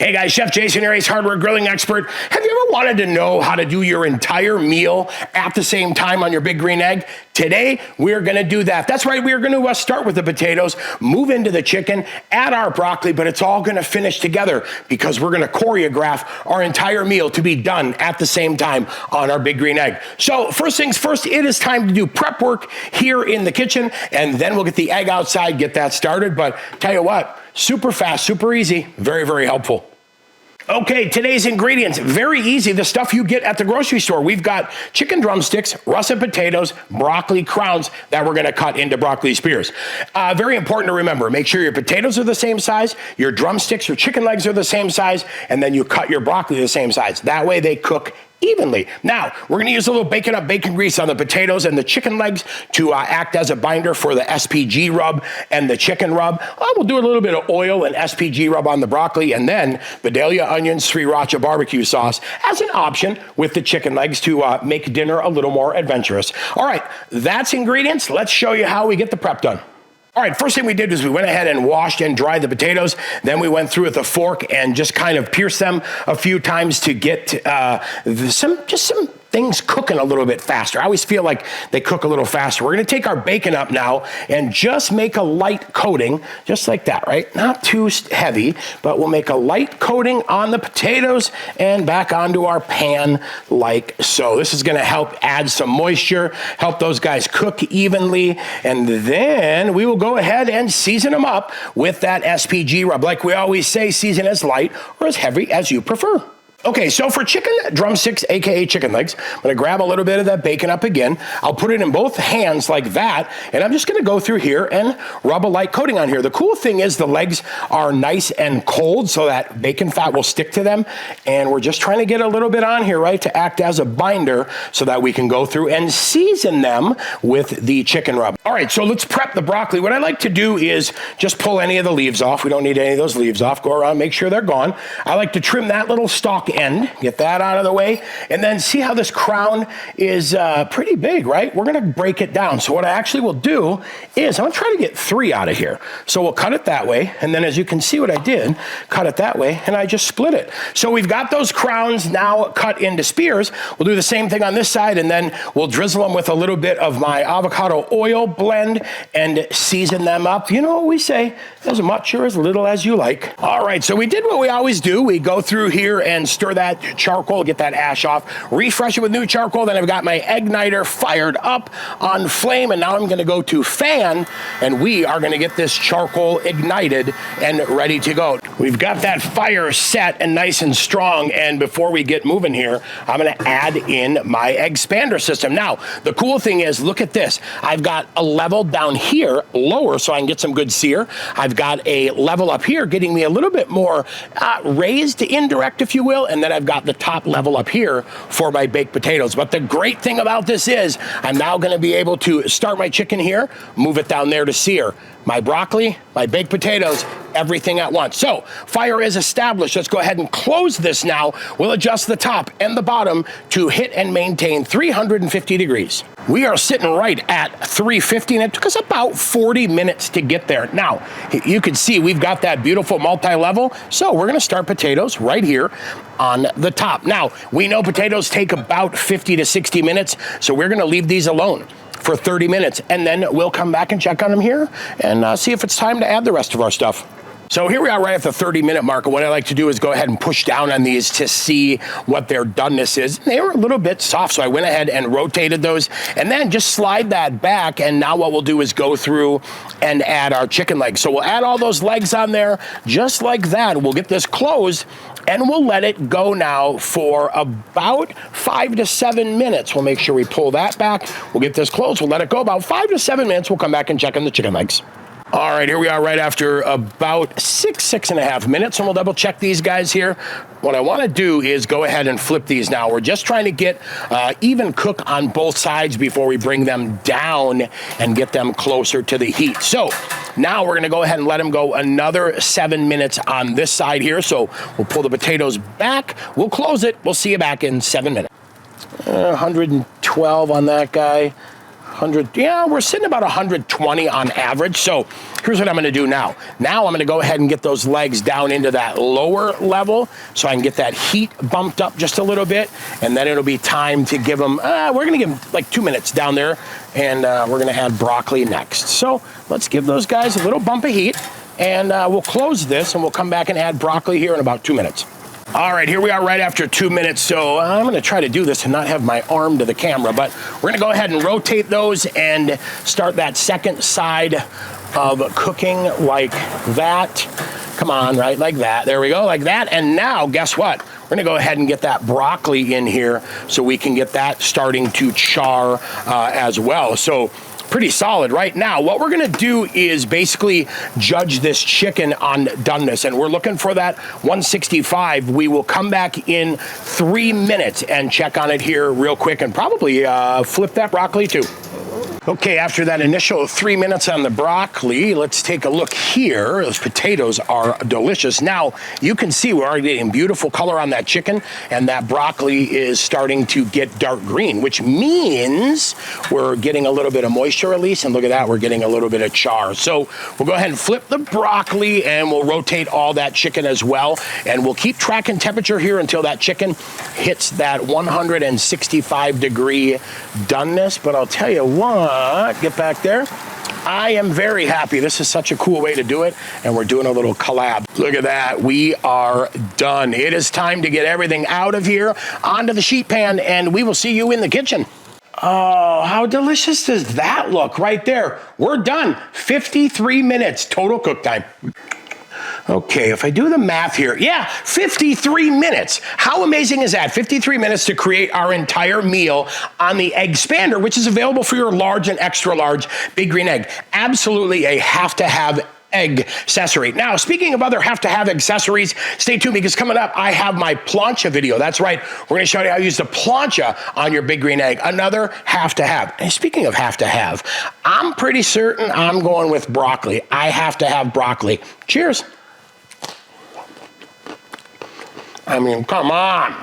Hey guys, Chef Jason here, Ace Hardware grilling expert. Have you ever wanted to know how to do your entire meal at the same time on your big green egg? Today, we're gonna do that. That's right, we're gonna start with the potatoes, move into the chicken, add our broccoli, but it's all gonna finish together because we're gonna choreograph our entire meal to be done at the same time on our big green egg. So first things first, it is time to do prep work here in the kitchen, and then we'll get the egg outside, get that started. But tell you what, super fast, super easy, very, very helpful. Okay, today's ingredients, very easy. The stuff you get at the grocery store. We've got chicken drumsticks, russet potatoes, broccoli crowns that we're gonna cut into broccoli spears. Very important to remember, make sure your potatoes are the same size, your drumsticks or chicken legs are the same size, and then you cut your broccoli the same size. That way they cook evenly. Now, we're gonna use a little bacon grease on the potatoes and the chicken legs to act as a binder for the SPG rub and the chicken rub. We'll do a little bit of oil and SPG rub on the broccoli, and then Vidalia onions, sriracha barbecue sauce as an option with the chicken legs to make dinner a little more adventurous. All right, that's ingredients. Let's show you how we get the prep done. All right, first thing we did is we went ahead and washed and dried the potatoes. Then we went through with a fork and just kind of pierced them a few times to get some things cooking a little bit faster. I always feel like they cook a little faster. We're gonna take our bacon up now and just make a light coating, just like that, right? Not too heavy, but we'll make a light coating on the potatoes and back onto our pan like so. This is gonna help add some moisture, help those guys cook evenly, and then we will go ahead and season them up with that SPG rub. Like we always say, season as light or as heavy as you prefer. Okay, so for chicken drumsticks, AKA chicken legs, I'm gonna grab a little bit of that bacon up again. I'll put it in both hands like that, and I'm just gonna go through here and rub a light coating on here. The cool thing is the legs are nice and cold, so that bacon fat will stick to them, and we're just trying to get a little bit on here, right, to act as a binder so that we can go through and season them with the chicken rub. All right, so let's prep the broccoli. What I like to do is just pull any of the leaves off. We don't need any of those leaves off. Go around, make sure they're gone. I like to trim that little stalk end, get that out of the way, and then see how this crown is pretty big, right? We're gonna break it down. So what I actually will do is I'm gonna try to get 3 out of here. So we'll cut it that way, and then as you can see what I did, cut it that way, and I just split it. So we've got those crowns now cut into spears. We'll do the same thing on this side, and then we'll drizzle them with a little bit of my avocado oil blend and season them up. You know what we say, as much or as little as you like. All right, so we did what we always do. We go through here and stir that charcoal, get that ash off, refresh it with new charcoal. Then I've got my Eggniter fired up on flame, and now I'm gonna go to fan, and we are gonna get this charcoal ignited and ready to go. We've got that fire set and nice and strong, and before we get moving here, I'm gonna add in my expander system. Now, the cool thing is, look at this. I've got a level down here, lower, so I can get some good sear. I've got a level up here, getting me a little bit more raised indirect, if you will, and then I've got the top level up here for my baked potatoes. But the great thing about this is I'm now gonna be able to start my chicken here, move it down there to sear. My broccoli, my baked potatoes, everything at once. So fire is established. Let's go ahead and close this now. We'll adjust the top and the bottom to hit and maintain 350 degrees. We are sitting right at 350, and it took us about 40 minutes to get there. Now, you can see we've got that beautiful multi-level, so we're gonna start potatoes right here on the top. Now, we know potatoes take about 50 to 60 minutes, so we're gonna leave these alone for 30 minutes, and then we'll come back and check on them here and see if it's time to add the rest of our stuff. So here we are right at the 30-minute mark, and what I like to do is go ahead and push down on these to see what their doneness is. They were a little bit soft, so I went ahead and rotated those, and then just slide that back, and now what we'll do is go through and add our chicken legs. So we'll add all those legs on there, just like that. We'll get this closed, and we'll let it go now for about 5 to 7 minutes. We'll make sure we pull that back. We'll get this closed. We'll let it go about 5 to 7 minutes. We'll come back and check on the chicken legs. All right, here we are right after about 6.5 minutes, and we'll double check these guys here. What I wanna do is go ahead and flip these now. We're just trying to get even cook on both sides before we bring them down and get them closer to the heat. So now we're gonna go ahead and let them go another 7 minutes on this side here. So we'll pull the potatoes back, we'll close it, we'll see you back in 7 minutes. 112 on that guy. 100, yeah, we're sitting about 120 on average. So here's what I'm gonna do now. Now I'm gonna go ahead and get those legs down into that lower level so I can get that heat bumped up just a little bit, and then it'll be time to give them, we're gonna give them like 2 minutes down there, and we're gonna add broccoli next. So let's give those guys a little bump of heat, and we'll close this and we'll come back and add broccoli here in about 2 minutes. All right, here we are right after 2 minutes. So I'm gonna try to do this and not have my arm to the camera, but we're gonna go ahead and rotate those and start that second side of cooking like that. Come on, right, like that. There we go, like that. And now, guess what? We're gonna go ahead and get that broccoli in here so we can get that starting to char as well. So pretty solid right now. What we're gonna do is basically judge this chicken on doneness, and we're looking for that 165. We will come back in 3 minutes and check on it here real quick, and probably flip that broccoli too. Okay, after that initial 3 minutes on the broccoli, let's take a look here. Those potatoes are delicious. Now, you can see we're already getting beautiful color on that chicken, and that broccoli is starting to get dark green, which means we're getting a little bit of moisture release, and look at that, we're getting a little bit of char. So we'll go ahead and flip the broccoli, and we'll rotate all that chicken as well, and we'll keep tracking temperature here until that chicken hits that 165 degree doneness. But I'll tell you what, get back there. I am very happy. This is such a cool way to do it, and we're doing a little collab. Look at that. We are done. It is time to get everything out of here onto the sheet pan, and we will see you in the kitchen. Oh, how delicious does that look right there? We're done. 53 minutes total cook time. Okay, if I do the math here, yeah, 53 minutes. How amazing is that? 53 minutes to create our entire meal on the egg expander, which is available for your large and extra large Big Green Egg. Absolutely a have-to-have egg accessory. Now, speaking of other have-to-have accessories, stay tuned because coming up, I have my plancha video. That's right. We're going to show you how to use the plancha on your Big Green Egg. Another have-to-have. And speaking of have-to-have, I'm pretty certain I'm going with broccoli. I have to have broccoli. Cheers. I mean, come on.